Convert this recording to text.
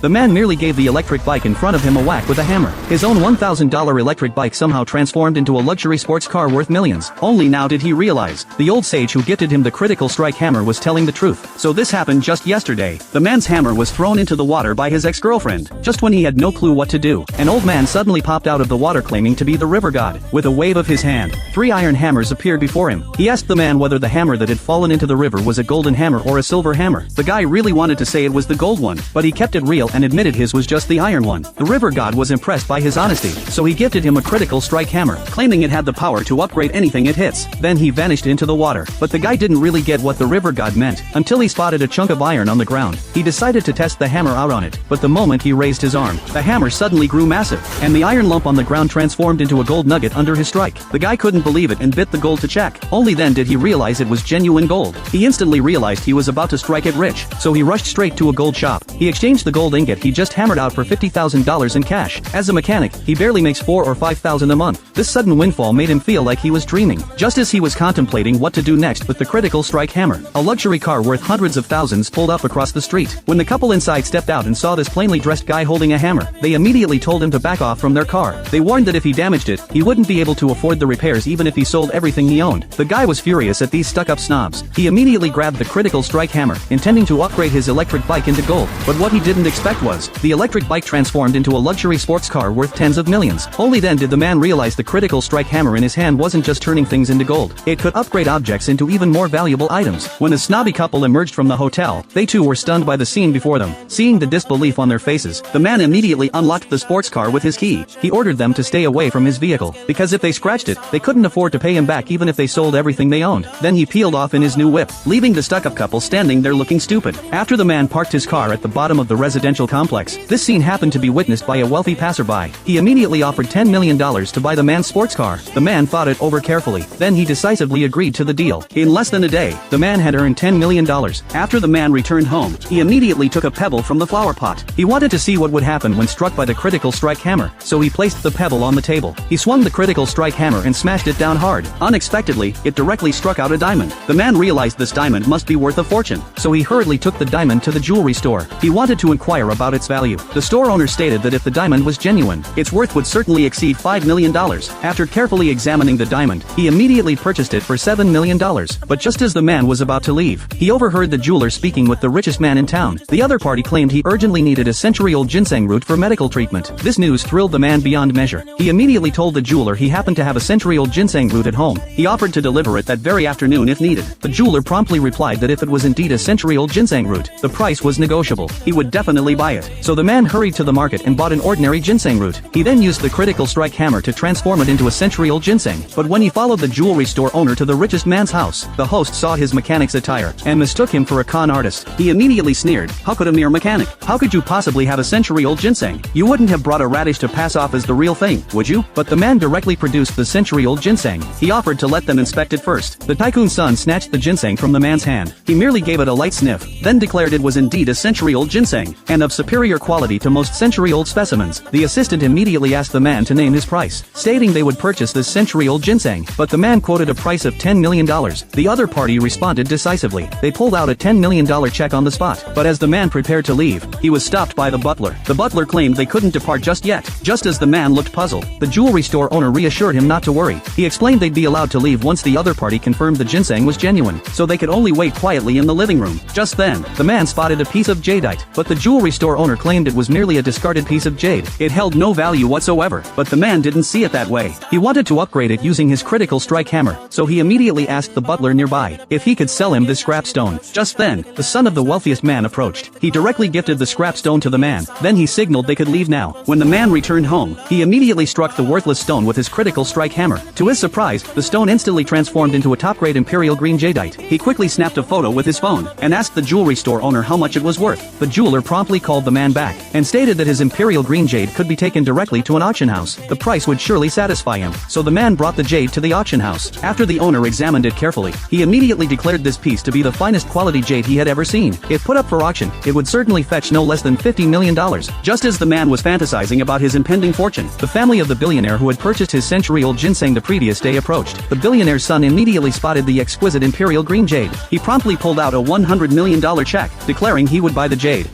The man merely gave the electric bike in front of him a whack with a hammer. His own $1,000 electric bike somehow transformed into a luxury sports car worth millions. Only now did he realize, the old sage who gifted him the critical strike hammer was telling the truth. So this happened just yesterday. The man's hammer was thrown into the water by his ex-girlfriend. Just when he had no clue what to do, an old man suddenly popped out of the water claiming to be the river god. With a wave of his hand, 3 iron hammers appeared before him. He asked the man whether the hammer that had fallen into the river was a golden hammer or a silver hammer. The guy really wanted to say it was the gold one, but he kept it real and admitted his was just the iron one. The river god was impressed by his honesty, so he gifted him a critical strike hammer, claiming it had the power to upgrade anything it hits. Then he vanished into the water. But the guy didn't really get what the river god meant, until he spotted a chunk of iron on the ground. He decided to test the hammer out on it, but the moment he raised his arm, the hammer suddenly grew massive, and the iron lump on the ground transformed into a gold nugget under his strike. The guy couldn't believe it and bit the gold to check. Only then did he realize it was genuine gold. He instantly realized he was about to strike it rich, so he rushed straight to a gold shop. He exchanged the gold ingot he just hammered out for $50,000 in cash. As a mechanic, he barely makes $4,000 or $5,000 a month. This sudden windfall made him feel like he was dreaming. Just as he was contemplating what to do next with the critical strike hammer, a luxury car worth hundreds of thousands pulled up across the street. When the couple inside stepped out and saw this plainly dressed guy holding a hammer, they immediately told him to back off from their car. They warned that if he damaged it, he wouldn't be able to afford the repairs even if he sold everything he owned. The guy was furious at these stuck-up snobs. He immediately grabbed the critical strike hammer, intending to upgrade his electric bike into gold. But what he didn't expect was, the electric bike transformed into a luxury sports car worth tens of millions. Only then did the man realize the critical strike hammer in his hand wasn't just turning things into gold. It could upgrade objects into even more valuable items. When the snobby couple emerged from the hotel, they too were stunned by the scene before them. Seeing the disbelief on their faces, the man immediately unlocked the sports car with his key. He ordered them to stay away from his vehicle, because if they scratched it, they couldn't afford to pay him back even if they sold everything they owned. Then he peeled off in his new whip, leaving the stuck-up couple standing there looking stupid. After the man parked his car at the bottom of the residential complex, this scene happened to be witnessed by a wealthy passerby. He immediately offered $10 million to buy the man's sports car. The man thought it over carefully. Then he decisively agreed to the deal. In less than a day, the man had earned $10 million. After the man returned home, he immediately took a pebble from the flower pot. He wanted to see what would happen when struck by the critical strike hammer, so he placed the pebble on the table. He swung the critical strike hammer and smashed it down hard. Unexpectedly, it directly struck out a diamond. The man realized this diamond must be worth a fortune, so he hurriedly took the diamond to the jewelry store. He wanted to inquire about its value. The store owner stated that if the diamond was genuine, its worth would certainly exceed $5 million. After carefully examining the diamond, he immediately purchased it for $7 million. But just as the man was about to leave, he overheard the jeweler speaking with the richest man in town. The other party claimed he urgently needed a century-old ginseng root for medical treatment. This news thrilled the man beyond measure. He immediately told the jeweler he happened to have a century-old ginseng root at home. He offered to deliver it that very afternoon if needed. The jeweler promptly replied that if it was indeed a century-old ginseng root, the price was negotiable. He would definitely buy it. So the man hurried to the market and bought an ordinary ginseng root. He then used the critical strike hammer to transform it into a century-old ginseng. But when he followed the jewelry store owner to the richest man's house, the host saw his mechanic's attire and mistook him for a con artist. He immediately sneered, "How could a mere mechanic? How could you possibly have a century-old ginseng? You wouldn't have brought a radish to pass off as the real thing, would you?" But the man directly produced the century-old ginseng. He offered to let them inspect it first. The tycoon's son snatched the ginseng from the man's hand. He merely gave it a light sniff, then declared it was indeed a century-old ginseng, and of superior quality to most century-old specimens. The assistant immediately asked the man to name his price, stating they would purchase this century-old ginseng, but the man quoted a price of $10 million. The other party responded decisively. They pulled out a $10 million check on the spot, but as the man prepared to leave, he was stopped by the butler. The butler claimed they couldn't depart just yet. Just as the man looked puzzled, the jewelry store owner reassured him not to worry. He explained they'd be allowed to leave once the other party confirmed the ginseng was genuine, so they could only wait quietly in the living room. Just then, the man spotted a piece of jadeite, but the jewelry store owner claimed it was merely a discarded piece of jade. It held no value whatsoever, but the man didn't see it that way. He wanted to upgrade it using his critical strike hammer, so he immediately asked the butler nearby if he could sell him this scrap stone. Just then, the son of the wealthiest man approached. He directly gifted the scrap stone to the man, then he signaled they could leave now. When the man returned home, he immediately struck the worthless stone with his critical strike hammer. To his surprise, the stone instantly transformed into a top-grade imperial green jadeite. He quickly snapped a photo with his phone, and asked the jewelry store owner how much it was worth. The jeweler promptly called the man back, and stated that his imperial green jade could be taken directly to an auction house. The price would surely satisfy him, so the man brought the jade to the auction house. After the owner examined it carefully, he immediately declared this piece to be the finest quality jade he had ever seen. If put up for auction, it would certainly fetch no less than $50 million. Just as the man was fantasizing about his impending fortune, the family of the billionaire who had purchased his century-old ginseng the previous day approached. The billionaire's son immediately spotted the exquisite imperial green jade. He promptly pulled out a $100 million check, declaring he would buy the jade.